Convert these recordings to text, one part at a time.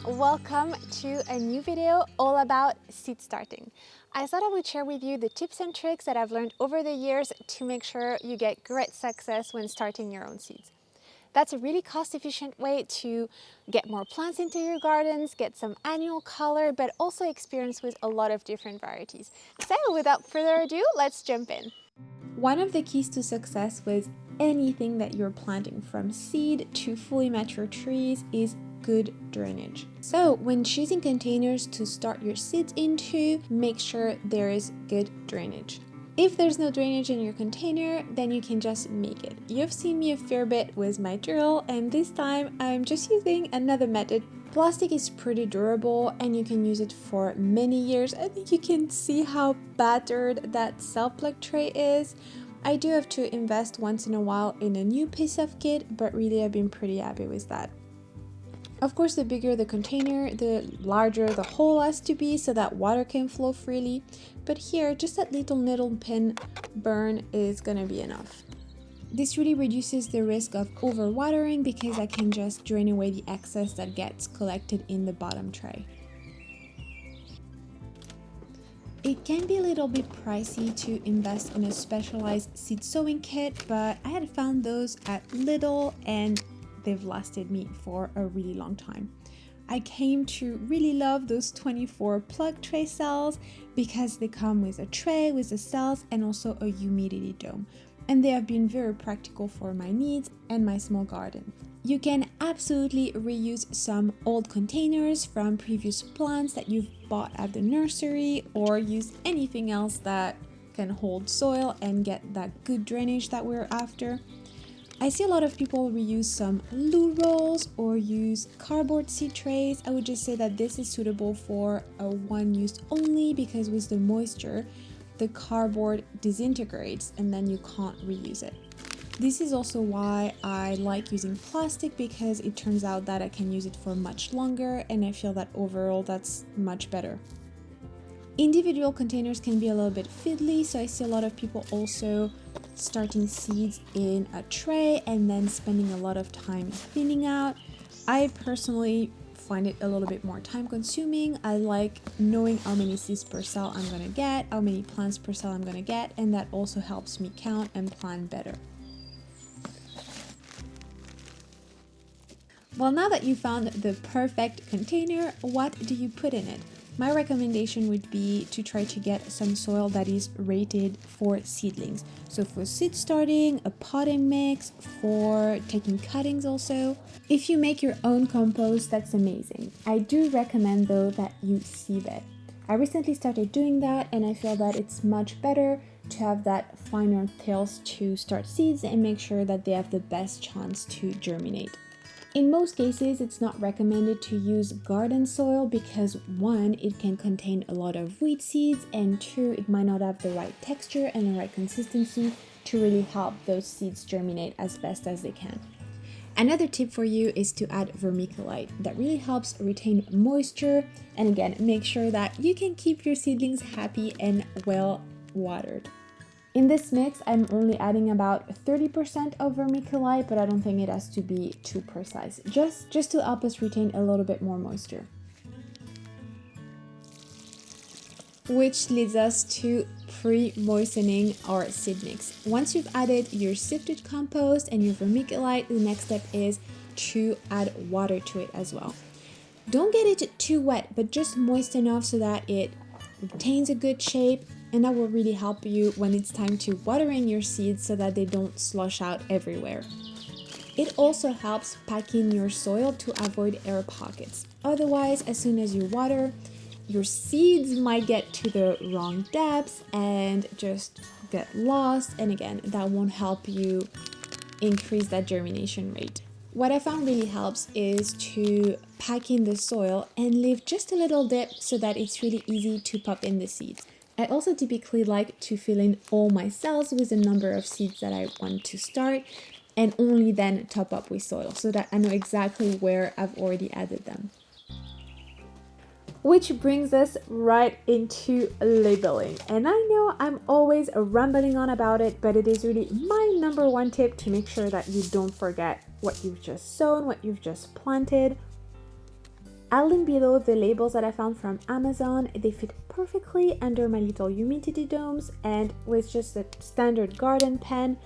welcome to a new video all about seed starting. I thought I would share with you the tips and tricks that I've learned over the years to make sure you get great success when starting your own seeds. That's a really cost-efficient way to get more plants into your gardens, get some annual color, but also experience with a lot of different varieties. So without further ado, let's jump in. One of the keys to success with anything that you're planting, from seed to fully mature trees, is good drainage. So when choosing containers to start your seeds into, make sure there is good drainage. If there's no drainage in your container, then you can just make it. You've seen me a fair bit with my drill, and this time I'm just using another method. Plastic is pretty durable and you can use it for many years. I think you can see how battered that self-plug tray is. I do have to invest once in a while in a new piece of kit, but really I've been pretty happy with that. Of course, the bigger the container, the larger the hole has to be so that water can flow freely. But here, just that little pin burn is gonna be enough. This really reduces the risk of overwatering because I can just drain away the excess that gets collected in the bottom tray. It can be a little bit pricey to invest in a specialized seed sowing kit, but I had found those at Lidl and they've lasted me for a really long time. I came to really love those 24 plug tray cells because they come with a tray with the cells and also a humidity dome. And they have been very practical for my needs and my small garden. You can absolutely reuse some old containers from previous plants that you've bought at the nursery, or use anything else that can hold soil and get that good drainage that we're after. I see a lot of people reuse some loo rolls or use cardboard seed trays. I would just say that this is suitable for a one use only, because with the moisture, the cardboard disintegrates and then you can't reuse it. This is also why I like using plastic, because it turns out that I can use it for much longer and I feel that overall that's much better. Individual containers can be a little bit fiddly, so I see a lot of people also starting seeds in a tray and then spending a lot of time cleaning out. I personally find it a little bit more time consuming. I like knowing how many seeds per cell I'm gonna get, how many plants per cell I'm gonna get, and that also helps me count and plan better. Well, now that you found the perfect container, what do you put in it? My recommendation would be to try to get some soil that is rated for seedlings. So for seed starting, a potting mix, for taking cuttings also. If you make your own compost, that's amazing. I do recommend though that you sieve it. I recently started doing that and I feel that it's much better to have that finer tails to start seeds and make sure that they have the best chance to germinate. In most cases, it's not recommended to use garden soil because one, it can contain a lot of weed seeds, and two, it might not have the right texture and the right consistency to really help those seeds germinate as best as they can. Another tip for you is to add vermiculite. That really helps retain moisture, and again, make sure that you can keep your seedlings happy and well watered. In this mix, I'm only adding about 30% of vermiculite, but I don't think it has to be too precise, just to help us retain a little bit more moisture. Which leads us to pre-moistening our seed mix. Once you've added your sifted compost and your vermiculite, the next step is to add water to it as well. Don't get it too wet, but just moist enough so that it retains a good shape, and that will really help you when it's time to watering your seeds so that they don't slosh out everywhere. It also helps pack in your soil to avoid air pockets. Otherwise, as soon as you water, your seeds might get to the wrong depths and just get lost, and again, that won't help you increase that germination rate. What I found really helps is to pack in the soil and leave just a little dip so that it's really easy to pop in the seeds. I also typically like to fill in all my cells with the number of seeds that I want to start, and only then top up with soil so that I know exactly where I've already added them. Which brings us right into labeling. And I know I'm always rambling on about it, but it is really my number one tip to make sure that you don't forget what you've just sown, what you've just planted. I'll link below the labels that I found from Amazon. They fit perfectly under my little humidity domes, and with just a standard garden pen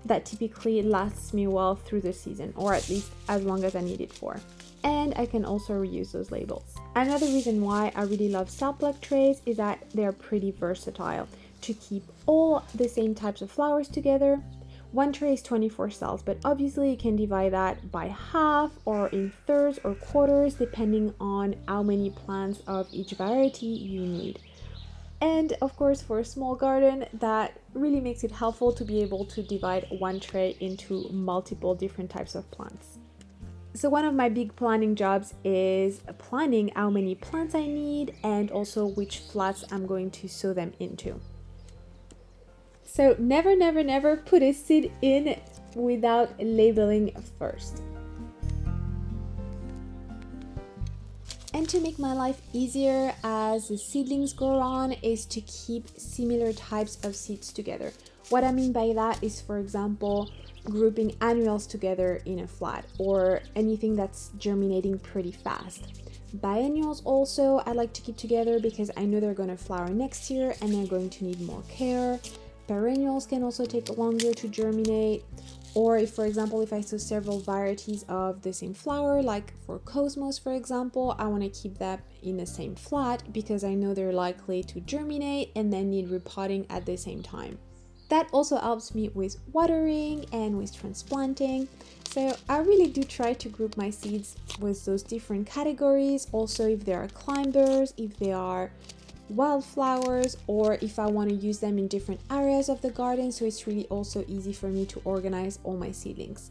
that typically lasts me well through the season, or at least as long as I need it for. And I can also reuse those labels. Another reason why I really love salt block trays is that they're pretty versatile to keep all the same types of flowers together. One tray is 24 cells, but obviously you can divide that by half or in thirds or quarters depending on how many plants of each variety you need. And of course, for a small garden, that really makes it helpful to be able to divide one tray into multiple different types of plants. So one of my big planning jobs is planning how many plants I need and also which flats I'm going to sow them into. So never put a seed in without labeling first. And to make my life easier as the seedlings grow on is to keep similar types of seeds together. What I mean by that is, for example, grouping annuals together in a flat or anything that's germinating pretty fast. Biennials also I like to keep together because I know they're going to flower next year and they're going to need more care. Perennials can also take longer to germinate. Or if, for example, if I sow several varieties of the same flower, like for Cosmos, for example, I want to keep that in the same flat because I know they're likely to germinate and then need repotting at the same time. That also helps me with watering and with transplanting. So I really do try to group my seeds with those different categories. Also, if they are climbers, if they are wildflowers, or if I want to use them in different areas of the garden, so it's really also easy for me to organize all my seedlings.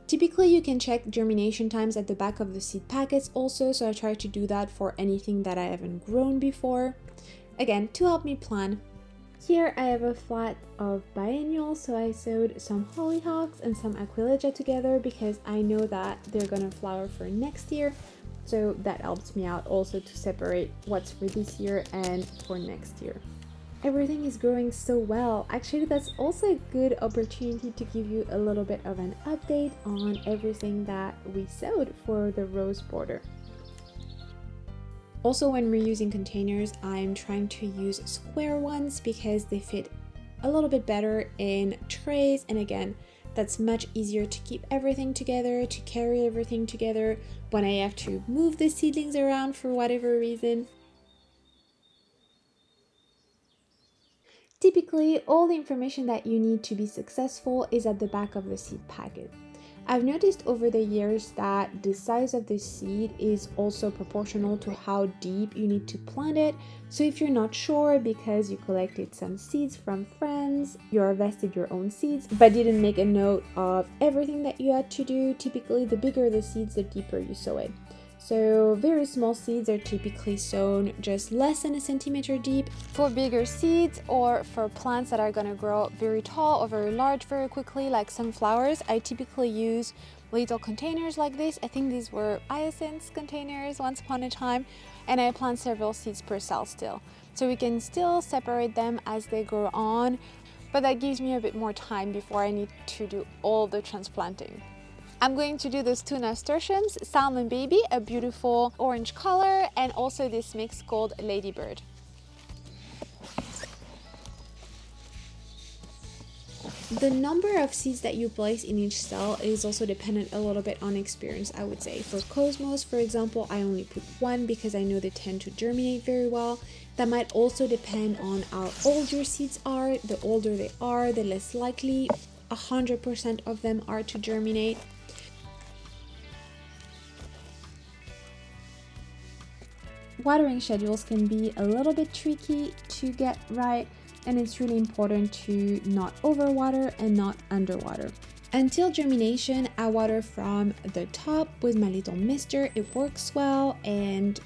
Typically you can check germination times at the back of the seed packets also, so I try to do that for anything that I haven't grown before. Again, to help me plan. Here I have a flat of biennials, so I sowed some hollyhocks and some aquilegia together because I know that they're gonna flower for next year. So that helps me out also to separate what's for this year and for next year. Everything is growing so well. Actually, that's also a good opportunity to give you a little bit of an update on everything that we sowed for the rose border. Also, when we're using containers, I'm trying to use square ones because they fit a little bit better in trays, and again, that's much easier to keep everything together, to carry everything together when I have to move the seedlings around for whatever reason. Typically, all the information that you need to be successful is at the back of the seed packet. I've noticed over the years that the size of the seed is also proportional to how deep you need to plant it. So if you're not sure because you collected some seeds from friends, you harvested your own seeds, but didn't make a note of everything that you had to do, typically the bigger the seeds, the deeper you sow it. So very small seeds are typically sown just less than a centimeter deep. For bigger seeds or for plants that are going to grow very tall or very large very quickly, like sunflowers, I typically use little containers like this. I think these were hyacinth containers once upon a time, and I plant several seeds per cell still. So we can still separate them as they grow on, but that gives me a bit more time before I need to do all the transplanting. I'm going to do those two nasturtiums, Salmon Baby, a beautiful orange color, and also this mix called Ladybird. The number of seeds that you place in each cell is also dependent a little bit on experience, I would say. For Cosmos, for example, I only put one because I know they tend to germinate very well. That might also depend on how old your seeds are. The older they are, the less likely 100% of them are to germinate. Watering schedules can be a little bit tricky to get right, and it's really important to not overwater and not underwater. Until germination, I water from the top with my little mister. It works well and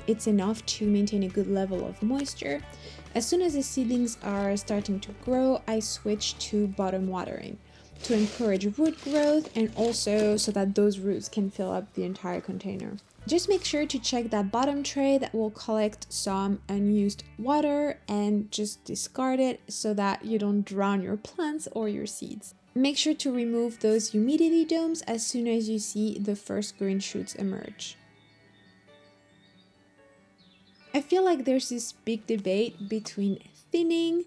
it's enough to maintain a good level of moisture. As soon as the seedlings are starting to grow, I switch to bottom watering to encourage root growth and also so that those roots can fill up the entire container. Just make sure to check that bottom tray that will collect some unused water and just discard it so that you don't drown your plants or your seeds. Make sure to remove those humidity domes as soon as you see the first green shoots emerge. I feel like there's this big debate between thinning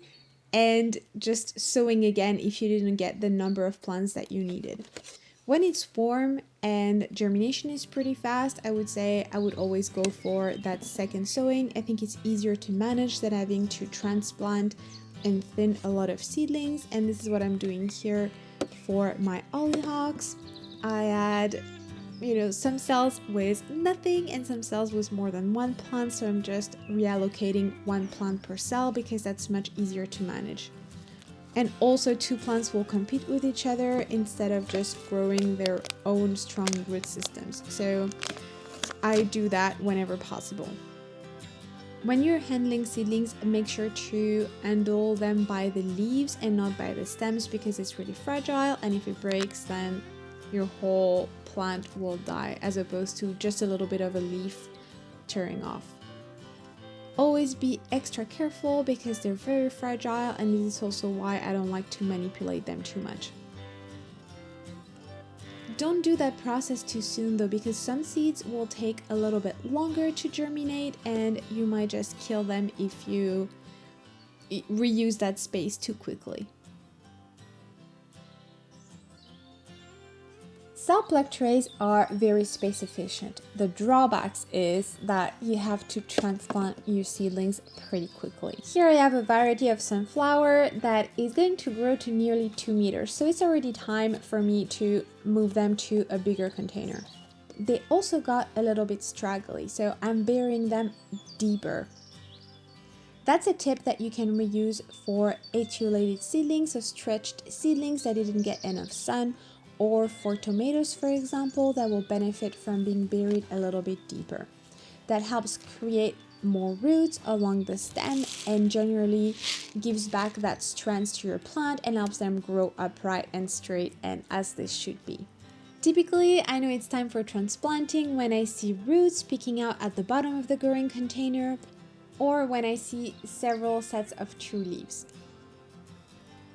and just sowing again if you didn't get the number of plants that you needed. When it's warm and germination is pretty fast, I would say I would always go for that second sowing. I think it's easier to manage than having to transplant and thin a lot of seedlings, and this is what I'm doing here for my hollyhocks. I had some cells with nothing and some cells with more than one plant, so I'm just reallocating one plant per cell because that's much easier to manage. And also 2 plants will compete with each other instead of just growing their own strong root systems. So I do that whenever possible. When you're handling seedlings, make sure to handle them by the leaves and not by the stems because it's really fragile, and if it breaks then your whole plant will die as opposed to just a little bit of a leaf tearing off. Always be extra careful because they're very fragile, and this is also why I don't like to manipulate them too much. Don't do that process too soon though, because some seeds will take a little bit longer to germinate and you might just kill them if you reuse that space too quickly. Cell plug trays are very space efficient. The drawbacks is that you have to transplant your seedlings pretty quickly. Here I have a variety of sunflower that is going to grow to nearly 2 meters, so it's already time for me to move them to a bigger container. They also got a little bit straggly, so I'm burying them deeper. That's a tip that you can reuse for etiolated seedlings, so stretched seedlings that didn't get enough sun, or for tomatoes, for example, that will benefit from being buried a little bit deeper. That helps create more roots along the stem and generally gives back that strength to your plant and helps them grow upright and straight and as they should be. Typically, I know it's time for transplanting when I see roots peeking out at the bottom of the growing container or when I see several sets of true leaves.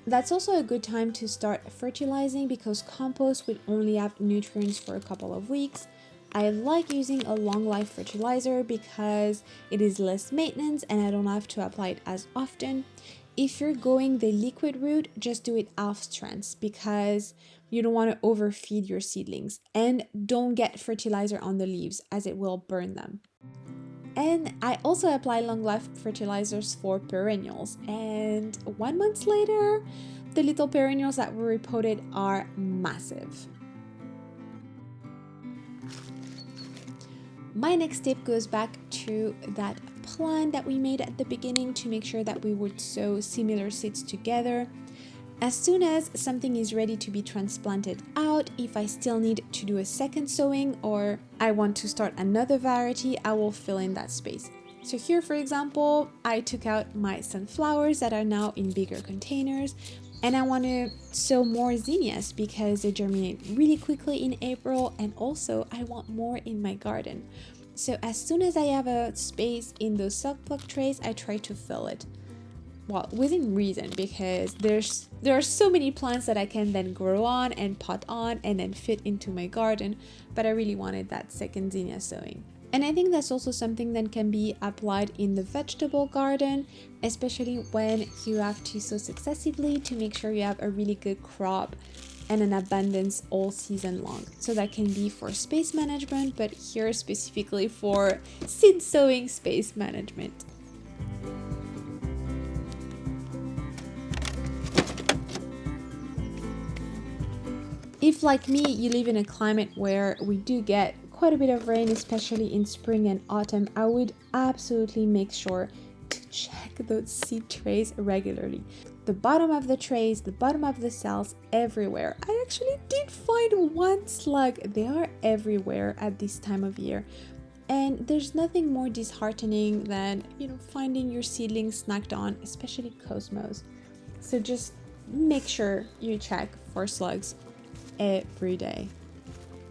That's also a good time to start fertilizing because compost will only have nutrients for a couple of weeks. I like using a long life fertilizer because it is less maintenance and I don't have to apply it as often. If you're going the liquid route, just do it half strength because you don't want to overfeed your seedlings, and don't get fertilizer on the leaves as it will burn them. And I also apply long life fertilizers for perennials, and 1 month later, the little perennials that were repotted are massive. My next tip goes back to that plan that we made at the beginning to make sure that we would sow similar seeds together. As soon as something is ready to be transplanted out, if I still need to do a second sowing or I want to start another variety, I will fill in that space. So here, for example, I took out my sunflowers that are now in bigger containers, and I want to sow more zinnias because they germinate really quickly in April, and also I want more in my garden. So as soon as I have a space in those silk plug trays, I try to fill it. Well, within reason, because there are so many plants that I can then grow on and pot on and then fit into my garden, but I really wanted that second zinnia sowing. And I think that's also something that can be applied in the vegetable garden, especially when you have to sow successively to make sure you have a really good crop and an abundance all season long. So that can be for space management, but here specifically for seed sowing space management. If, like me, you live in a climate where we do get quite a bit of rain, especially in spring and autumn, I would absolutely make sure to check those seed trays regularly. The bottom of the trays, the bottom of the cells, everywhere. I actually did find one slug. They are everywhere at this time of year. And there's nothing more disheartening than, finding your seedlings snacked on, especially cosmos. So just make sure you check for slugs every day.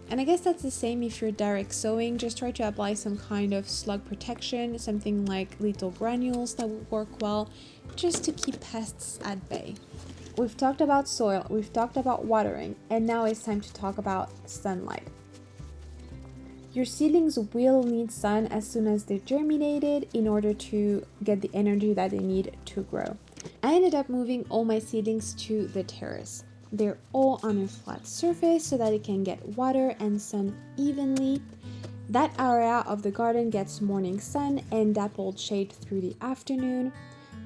And I guess that's the same if you're direct sowing. Just try to apply some kind of slug protection, something like little granules that would work well, just to keep pests at bay. We've talked about soil, we've talked about watering, and now it's time to talk about sunlight. Your seedlings will need sun as soon as they're germinated in order to get the energy that they need to grow. I ended up moving all my seedlings to the terrace. They're all on a flat surface so that it can get water and sun evenly. That area of the garden gets morning sun and dappled shade through the afternoon.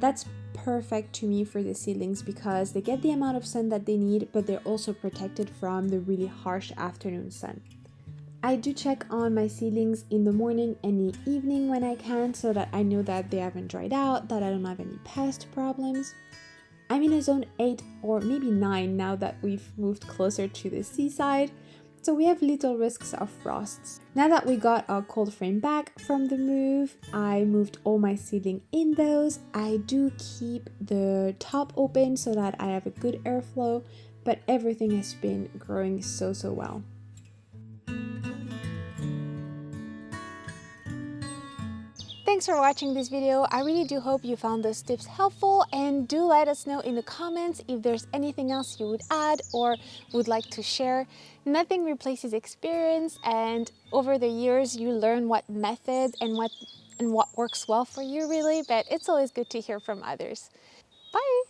That's perfect to me for the seedlings because they get the amount of sun that they need, but they're also protected from the really harsh afternoon sun. I do check on my seedlings in the morning and the evening when I can so that I know that they haven't dried out, that I don't have any pest problems. I'm in a zone 8 or maybe 9 now that we've moved closer to the seaside, so we have little risks of frosts. Now that we got our cold frame back from the move, I moved all my seedling in those. I do keep the top open so that I have a good airflow, but everything has been growing so well. Thanks for watching this video. I really do hope you found those tips helpful, and do let us know in the comments if there's anything else you would add or would like to share. Nothing replaces experience, and over the years you learn what method and what works well for you really, but it's always good to hear from others. Bye!